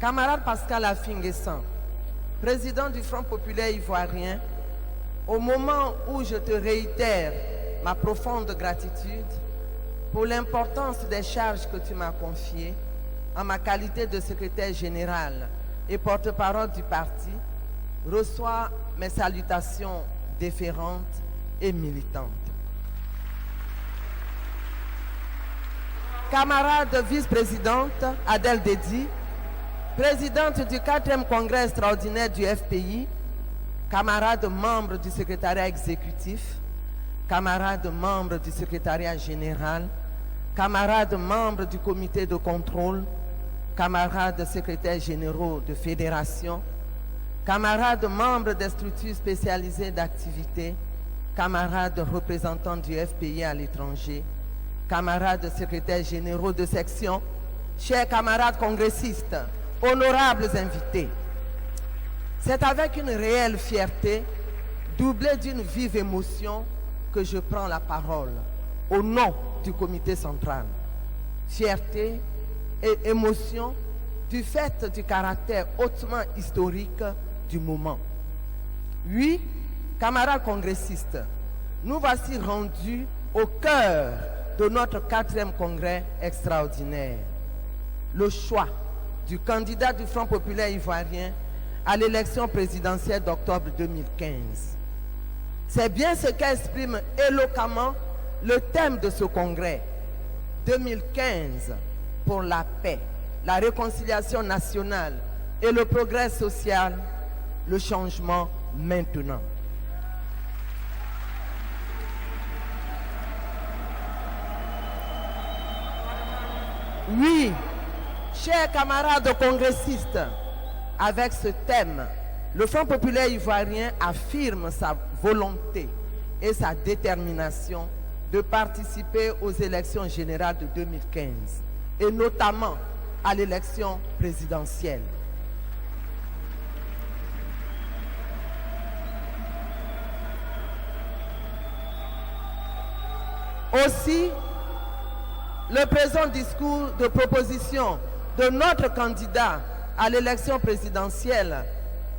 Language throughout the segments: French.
Camarade Pascal Affi-N'Guessan, président du Front populaire ivoirien, au moment où je te réitère ma profonde gratitude pour l'importance des charges que tu m'as confiées en ma qualité de secrétaire général et porte-parole du parti, reçois mes salutations déférentes et militantes. Camarade vice-présidente Adèle Dédi, présidente du 4e congrès extraordinaire du FPI, camarades membres du secrétariat exécutif, camarades membres du secrétariat général, camarades membres du comité de contrôle, camarades secrétaires généraux de fédération, camarades membres des structures spécialisées d'activité, camarades représentants du FPI à l'étranger, camarades secrétaires généraux de section, chers camarades congressistes, honorables invités. C'est avec une réelle fierté, doublée d'une vive émotion, que je prends la parole au nom du comité central. Fierté et émotion du fait du caractère hautement historique du moment. Oui, camarades congressistes, nous voici rendus au cœur de notre 4e congrès extraordinaire. Le choix du candidat du Front populaire ivoirien à l'élection présidentielle d'octobre 2015. C'est bien ce qu'exprime éloquemment le thème de ce congrès. 2015 pour la paix, la réconciliation nationale et le progrès social, le changement maintenant. Oui, chers camarades congressistes, avec ce thème, le Front populaire ivoirien affirme sa volonté et sa détermination de participer aux élections générales de 2015 et notamment à l'élection présidentielle. Aussi, le présent discours de proposition de notre candidat à l'élection présidentielle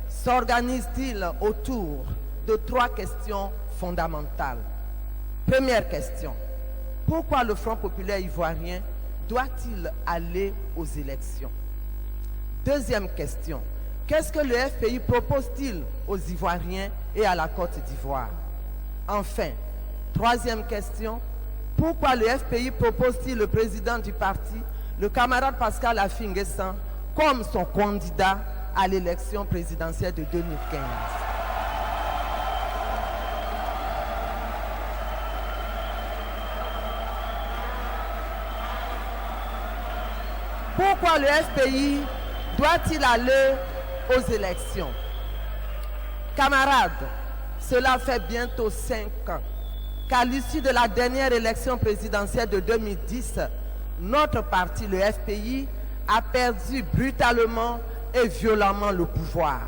s'organise-t-il autour de 3 questions fondamentales. Première question, pourquoi le Front populaire ivoirien doit-il aller aux élections? Deuxième question, qu'est-ce que le FPI propose-t-il aux Ivoiriens et à la Côte d'Ivoire? Enfin, troisième question, pourquoi le FPI propose-t-il le président du parti, le camarade Pascal Affi-N'Guessan, comme son candidat à l'élection présidentielle de 2015? Pourquoi le FPI doit-il aller aux élections? Camarades, cela fait bientôt 5 ans qu'à l'issue de la dernière élection présidentielle de 2010, notre parti, le FPI, a perdu brutalement et violemment le pouvoir.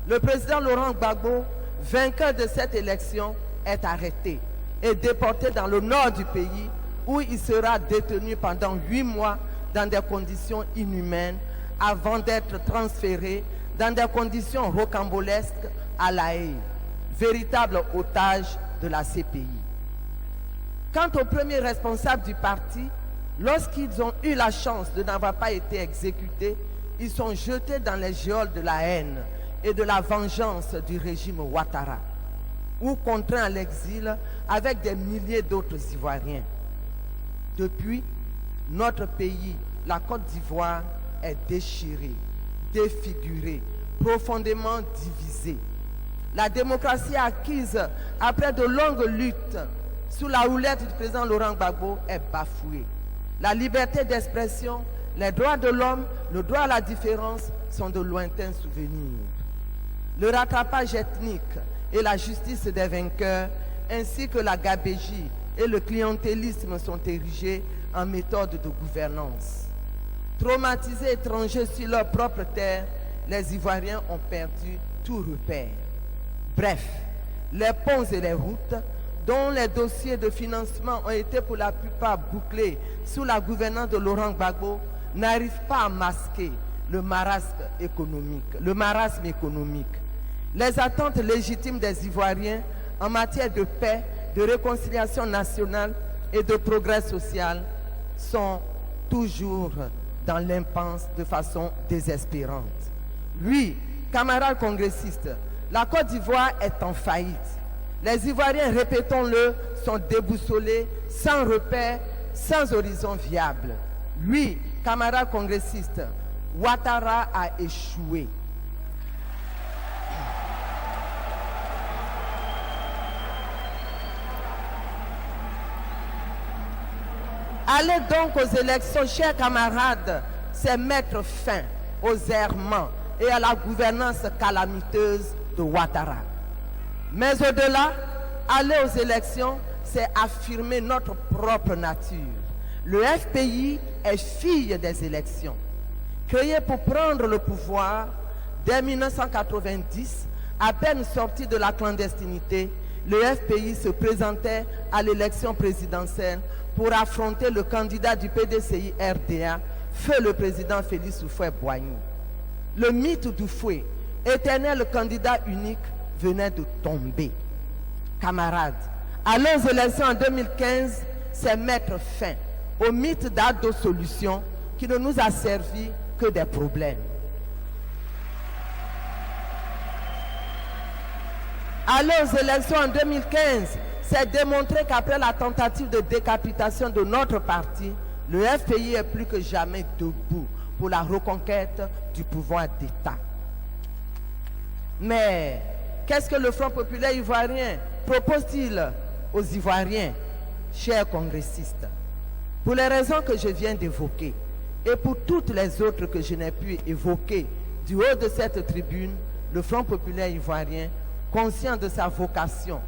Le président Laurent Gbagbo, vainqueur de cette élection, est arrêté et déporté dans le nord du pays où il sera détenu pendant 8 mois dans des conditions inhumaines avant d'être transféré dans des conditions rocambolesques à La Haye, véritable otage de la CPI. Quant aux premiers responsables du parti, lorsqu'ils ont eu la chance de n'avoir pas été exécutés, ils sont jetés dans les geôles de la haine et de la vengeance du régime Ouattara, ou contraints à l'exil avec des milliers d'autres Ivoiriens. Depuis, notre pays, la Côte d'Ivoire, est déchiré, défiguré, profondément divisé. La démocratie acquise après de longues luttes sous la houlette du président Laurent Gbagbo est bafouée. La liberté d'expression, les droits de l'homme, le droit à la différence sont de lointains souvenirs. Le rattrapage ethnique et la justice des vainqueurs, ainsi que la gabégie et le clientélisme sont érigés en méthode de gouvernance. Traumatisés étrangers sur leur propre terre, les Ivoiriens ont perdu tout repère. Bref, les ponts et les routes, dont les dossiers de financement ont été pour la plupart bouclés sous la gouvernance de Laurent Gbagbo, n'arrivent pas à masquer le marasme économique. Les attentes légitimes des Ivoiriens en matière de paix, de réconciliation nationale et de progrès social sont toujours dans l'impasse de façon désespérante. Oui, camarades congressistes, la Côte d'Ivoire est en faillite. Les Ivoiriens, répétons-le, sont déboussolés, sans repères, sans horizon viable. Oui, camarades congressistes, Ouattara a échoué. Aller donc aux élections, chers camarades, c'est mettre fin aux errements et à la gouvernance calamiteuse de Ouattara. Mais au-delà, aller aux élections, c'est affirmer notre propre nature. Le FPI est fille des élections. Créé pour prendre le pouvoir dès 1990, à peine sorti de la clandestinité, le FPI se présentait à l'élection présidentielle pour affronter le candidat du PDCI-RDA, feu le président Félix Houphouët-Boigny. Le mythe du fouet, éternel candidat unique, venait de tomber. Camarades, aller aux élections en 2015, c'est mettre fin au mythe d'ado-solution qui ne nous a servi que des problèmes. Aller aux élections en 2015, c'est démontrer qu'après la tentative de décapitation de notre parti, le FPI est plus que jamais debout pour la reconquête du pouvoir d'État. Mais qu'est-ce que le Front populaire ivoirien propose-t-il aux Ivoiriens, chers congressistes? Pour les raisons que je viens d'évoquer et pour toutes les autres que je n'ai pu évoquer du haut de cette tribune, le Front populaire ivoirien, conscient de sa vocation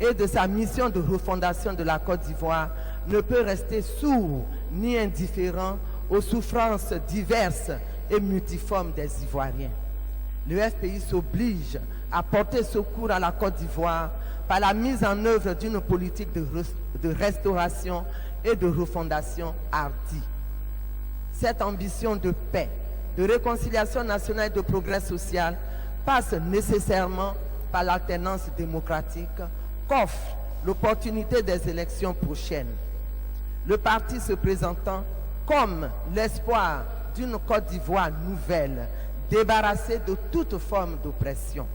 et de sa mission de refondation de la Côte d'Ivoire, ne peut rester sourd ni indifférent aux souffrances diverses et multiformes des Ivoiriens. Le FPI s'oblige à porter secours à la Côte d'Ivoire par la mise en œuvre d'une politique de restauration et de refondation hardie. Cette ambition de paix, de réconciliation nationale et de progrès social passe nécessairement par l'alternance démocratique qu'offre l'opportunité des élections prochaines. Le parti se présentant comme l'espoir d'une Côte d'Ivoire nouvelle, débarrassée de toute forme d'oppression.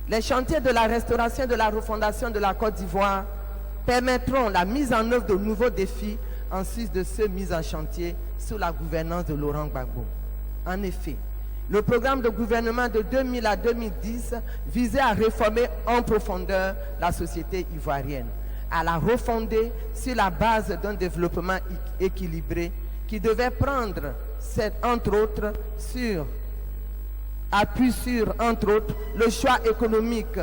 Les chantiers de la restauration et de la refondation de la Côte d'Ivoire permettront la mise en œuvre de nouveaux défis en sus de ceux mis en chantier sous la gouvernance de Laurent Gbagbo. En effet, le programme de gouvernement de 2000 à 2010 visait à réformer en profondeur la société ivoirienne, à la refonder sur la base d'un développement équilibré qui devait prendre, entre autres, le choix économique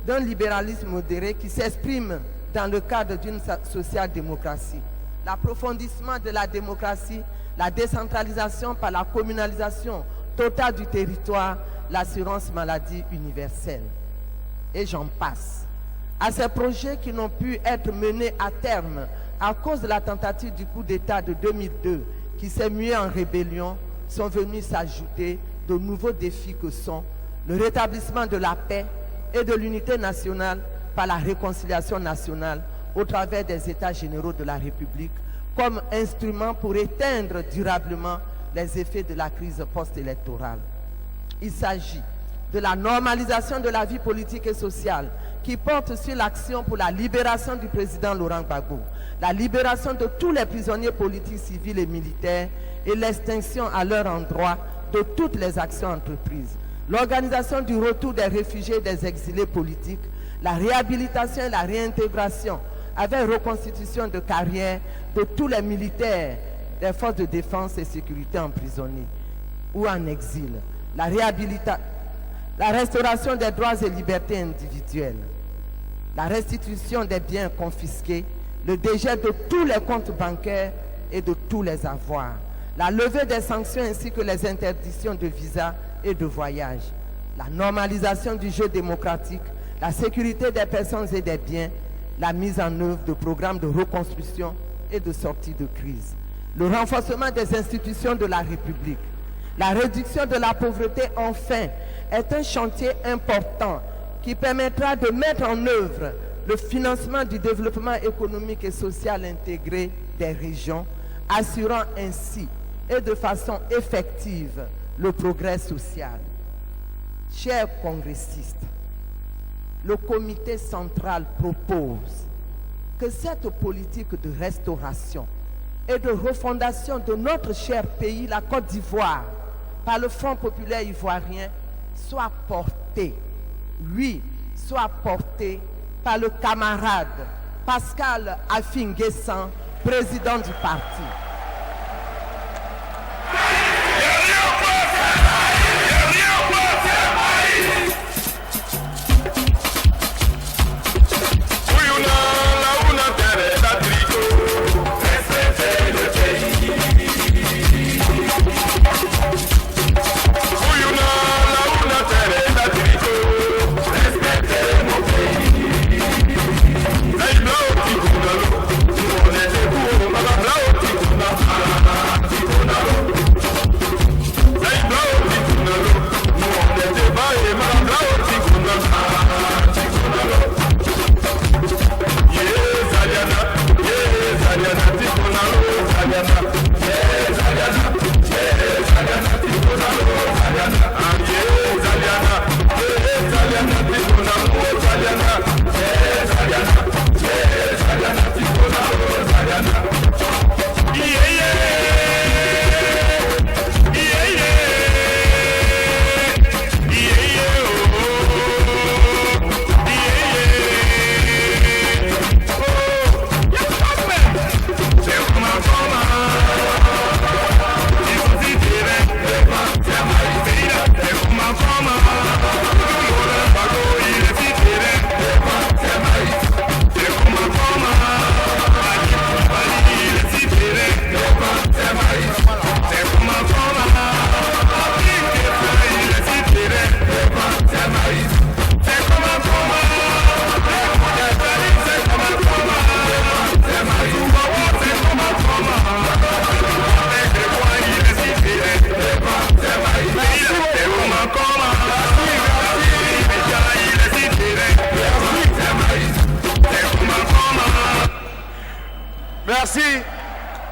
d'un libéralisme modéré qui s'exprime dans le cadre d'une social-démocratie, l'approfondissement de la démocratie, la décentralisation par la communalisation totale du territoire, l'assurance maladie universelle. Et j'en passe. À ces projets qui n'ont pu être menés à terme à cause de la tentative du coup d'État de 2002 qui s'est mué en rébellion, sont venus s'ajouter de nouveaux défis que sont le rétablissement de la paix et de l'unité nationale par la réconciliation nationale au travers des États généraux de la République comme instrument pour éteindre durablement les effets de la crise post-électorale. Il s'agit de la normalisation de la vie politique et sociale qui porte sur l'action pour la libération du président Laurent Gbagbo, la libération de tous les prisonniers politiques, civils et militaires et l'extinction à leur endroit de toutes les actions entreprises, l'organisation du retour des réfugiés et des exilés politiques, la réhabilitation et la réintégration avec reconstitution de carrière de tous les militaires des forces de défense et sécurité emprisonnés ou en exil, la restauration des droits et libertés individuelles, la restitution des biens confisqués, le dégel de tous les comptes bancaires et de tous les avoirs, la levée des sanctions ainsi que les interdictions de visa et de voyage, la normalisation du jeu démocratique, la sécurité des personnes et des biens, la mise en œuvre de programmes de reconstruction et de sortie de crise, le renforcement des institutions de la République, La réduction de la pauvreté, enfin, est un chantier important qui permettra de mettre en œuvre le financement du développement économique et social intégré des régions, assurant ainsi et de façon effective le progrès social. Chers congressistes, le comité central propose que cette politique de restauration et de refondation de notre cher pays, la Côte d'Ivoire, par le Front populaire ivoirien, soit portée, soit portée par le camarade Pascal Affi-N'Guessan, président du parti.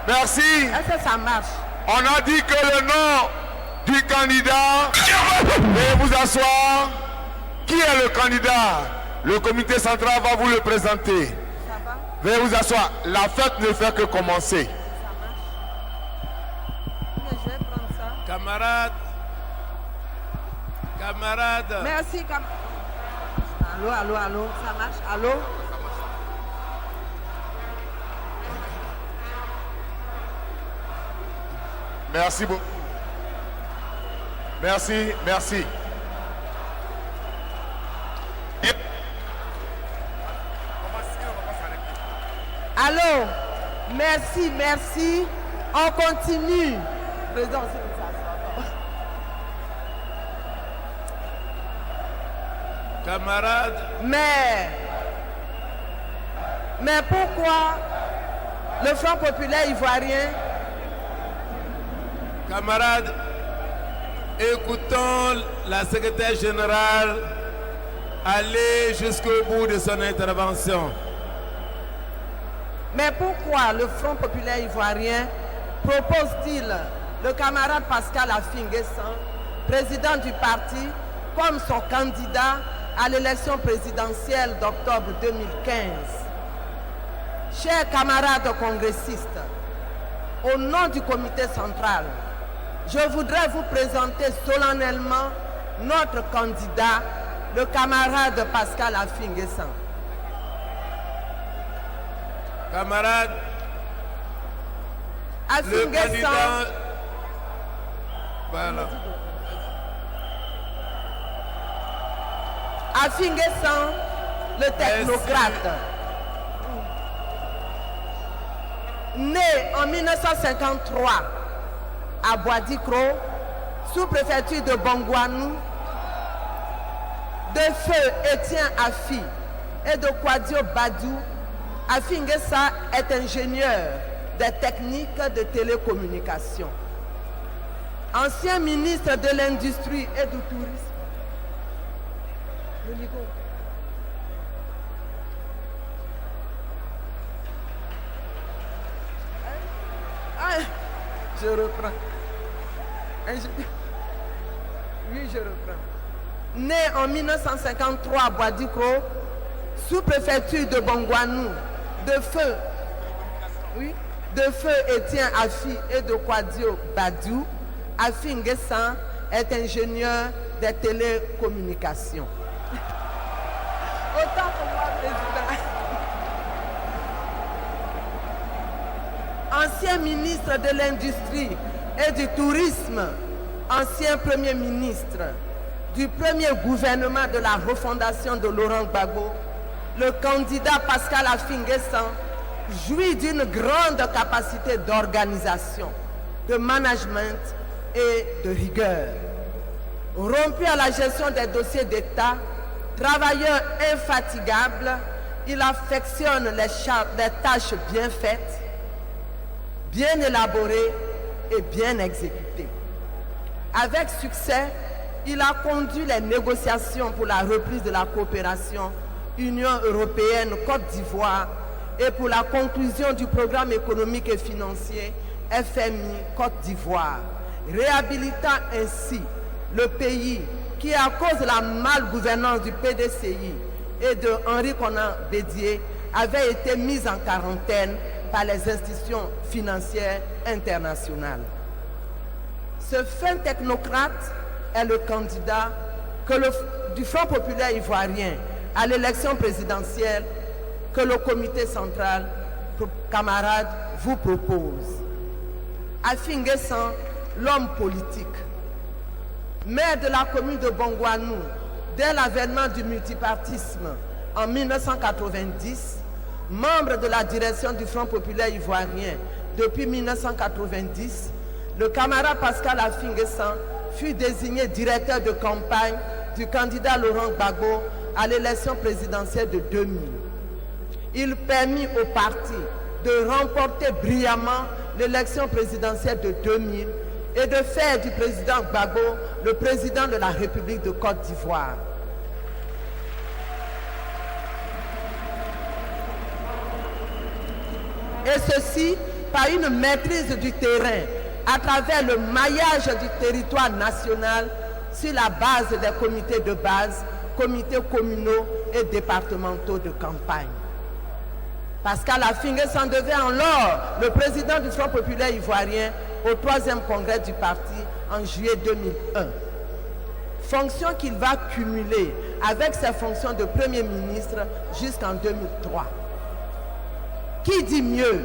Merci. Est-ce que ça marche? On a dit que le nom du candidat. Veuillez vous asseoir. Qui est le candidat? Le comité central va vous le présenter. Ça va? Veuillez vous asseoir. La fête ne fait que commencer. Ça marche. Mais je vais prendre ça. Camarade. Merci, Allô, ça marche? Allô? Merci beaucoup. Merci. Allô? Merci. On continue. Président, c'est ça. Camarade. Mais pourquoi le Front populaire ivoirien? Camarades, écoutons la secrétaire générale aller jusqu'au bout de son intervention. Mais pourquoi le Front populaire ivoirien propose-t-il le camarade Pascal Affi-N'Guessan, président du parti, comme son candidat à l'élection présidentielle d'octobre 2015? Chers camarades congressistes, au nom du comité central, je voudrais vous présenter solennellement notre candidat, le camarade Pascal Affi-N'Guessan. Camarade, le candidat... Voilà. Affi-N'Guessan, le technocrate. Né en 1953 à Bois-Dicro, sous-préfecture de Bongouanou, de feu Étienne Affi et de Kwadio Badou, Affi-N'Guessan est ingénieur des techniques de télécommunication. ancien ministre de l'Industrie et du Tourisme. Le micro. Je reprends. Oui, je reprends. Né en 1953 à Bois-Dicro, sous-préfecture de Bongouanou, de feu Étienne Afi et de Kwadio Badiou, Afi Nguessan est ingénieur des télécommunications. Autant pour moi, président. Ancien ministre de l'Industrie et du Tourisme, ancien Premier ministre du premier gouvernement de la refondation de Laurent Gbagbo, le candidat Pascal Afi Nguessan jouit d'une grande capacité d'organisation, de management et de rigueur. Rompu à la gestion des dossiers d'État, travailleur infatigable, il affectionne les tâches bien faites, bien élaborées et bien exécutées. Avec succès, il a conduit les négociations pour la reprise de la coopération Union européenne-Côte d'Ivoire et pour la conclusion du programme économique et financier FMI Côte d'Ivoire, réhabilitant ainsi le pays qui, à cause de la malgouvernance du PDCI et de Henri Konan Bédié, avait été mis en quarantaine par les institutions financières internationales. Ce fin technocrate est le candidat du Front populaire ivoirien à l'élection présidentielle que le comité central, camarades, vous propose. Afi Nguessan, l'homme politique, maire de la commune de Bongouanou, dès l'avènement du multipartisme en 1990, membre de la direction du Front populaire ivoirien depuis 1990, le camarade Pascal Afi Nguessan fut désigné directeur de campagne du candidat Laurent Gbagbo à l'élection présidentielle de 2000. Il permit au parti de remporter brillamment l'élection présidentielle de 2000 et de faire du président Gbagbo le président de la République de Côte d'Ivoire. Et ceci par une maîtrise du terrain à travers le maillage du territoire national sur la base des comités de base, comités communaux et départementaux de campagne. Pascal Afi Nguessan devait alors le président du Front populaire ivoirien au 3e congrès du parti en juillet 2001. Fonction qu'il va cumuler avec ses fonctions de Premier ministre jusqu'en 2003. Qui dit mieux?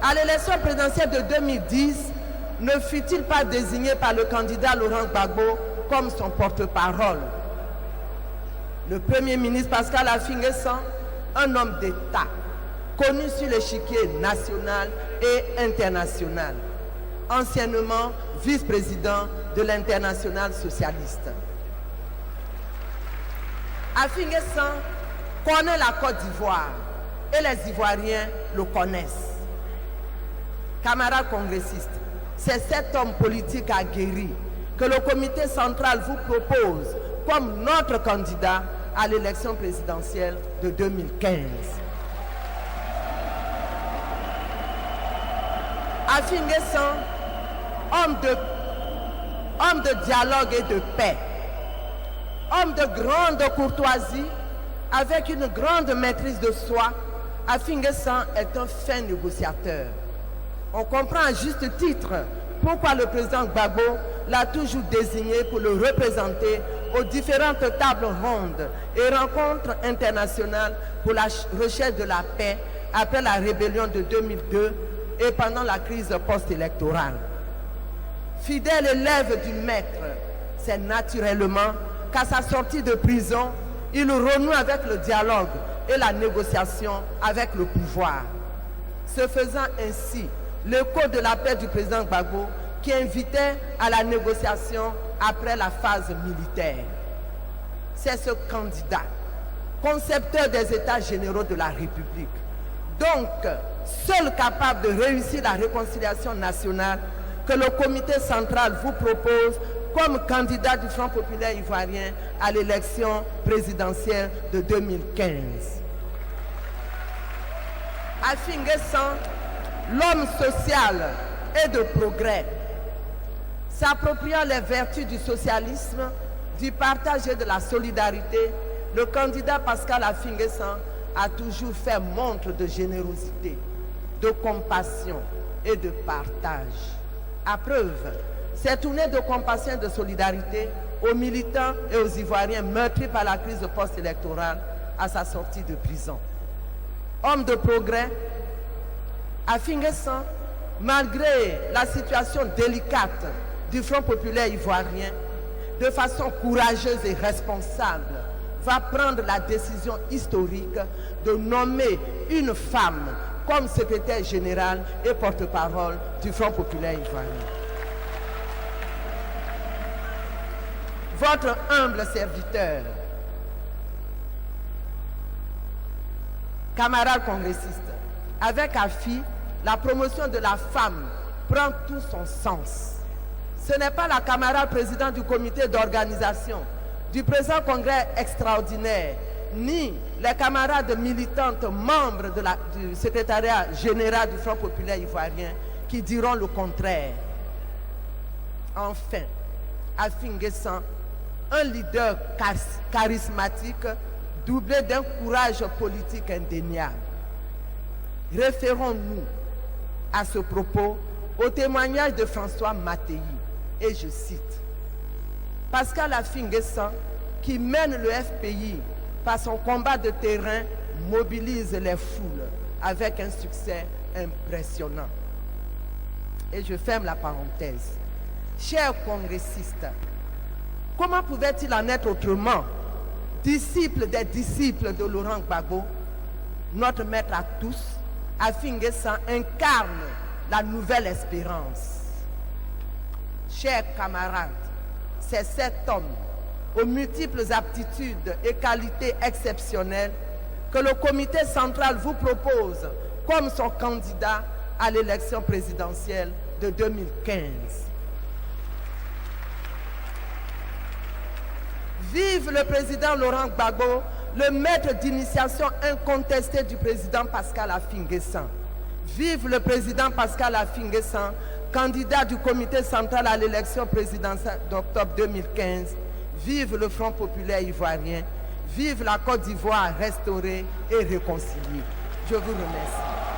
À l'élection présidentielle de 2010, ne fut-il pas désigné par le candidat Laurent Gbagbo comme son porte-parole? Le Premier ministre Pascal Afi Nguessan, un homme d'État, connu sur l'échiquier national et international, anciennement vice-président de l'Internationale socialiste. Afi Nguessan connaît la Côte d'Ivoire et les Ivoiriens le connaissent. Camarades congressistes, c'est cet homme politique aguerri que le comité central vous propose comme notre candidat à l'élection présidentielle de 2015. Afi Nguessan, homme de dialogue et de paix, homme de grande courtoisie, avec une grande maîtrise de soi, Afi Nguessan est un fin négociateur. On comprend à juste titre pourquoi le président Gbagbo l'a toujours désigné pour le représenter aux différentes tables rondes et rencontres internationales pour la recherche de la paix après la rébellion de 2002 et pendant la crise post-électorale. Fidèle élève du maître, c'est naturellement qu'à sa sortie de prison, il renoue avec le dialogue et la négociation avec le pouvoir. Se faisant ainsi, l'écho de l'appel du président Gbagbo qui invitait à la négociation après la phase militaire. C'est ce candidat, concepteur des États généraux de la République, donc seul capable de réussir la réconciliation nationale, que le comité central vous propose comme candidat du Front populaire ivoirien à l'élection présidentielle de 2015. Afin N'Guessan, l'homme social et de progrès, s'appropriant les vertus du socialisme, du partage et de la solidarité, le candidat Pascal Afin N'Guessan a toujours fait montre de générosité, de compassion et de partage. À preuve, ces tournées de compassion et de solidarité aux militants et aux Ivoiriens meurtris par la crise post-électorale à sa sortie de prison. Homme de progrès, Afin N'Guessan, malgré la situation délicate du Front populaire ivoirien, de façon courageuse et responsable, va prendre la décision historique de nommer une femme comme secrétaire général et porte-parole du Front populaire ivoirien. Votre humble serviteur, camarades congressistes, avec AFI, la promotion de la femme prend tout son sens. Ce n'est pas la camarade présidente du comité d'organisation, du présent congrès extraordinaire, ni les camarades militantes membres du secrétariat général du Front populaire ivoirien qui diront le contraire. Enfin, Afin N'Guessan, un leader charismatique doublé d'un courage politique indéniable. Référons-nous à ce propos au témoignage de François Mattei, et je cite: Pascal Afin N'Guessan, qui mène le FPI par son combat de terrain, mobilise les foules avec un succès impressionnant. Et je ferme la parenthèse. Chers congressistes, comment pouvait-il en être autrement? Disciple des disciples de Laurent Gbagbo, notre maître à tous, Afin N'Guessan incarne la nouvelle espérance. Chers camarades, c'est cet homme aux multiples aptitudes et qualités exceptionnelles que le comité central vous propose comme son candidat à l'élection présidentielle de 2015. Vive le président Laurent Gbagbo, le maître d'initiation incontesté du président Pascal Afin N'Guessan. Vive le président Pascal Afin N'Guessan, candidat du comité central à l'élection présidentielle d'octobre 2015. Vive le Front populaire ivoirien. Vive la Côte d'Ivoire restaurée et réconciliée. Je vous remercie.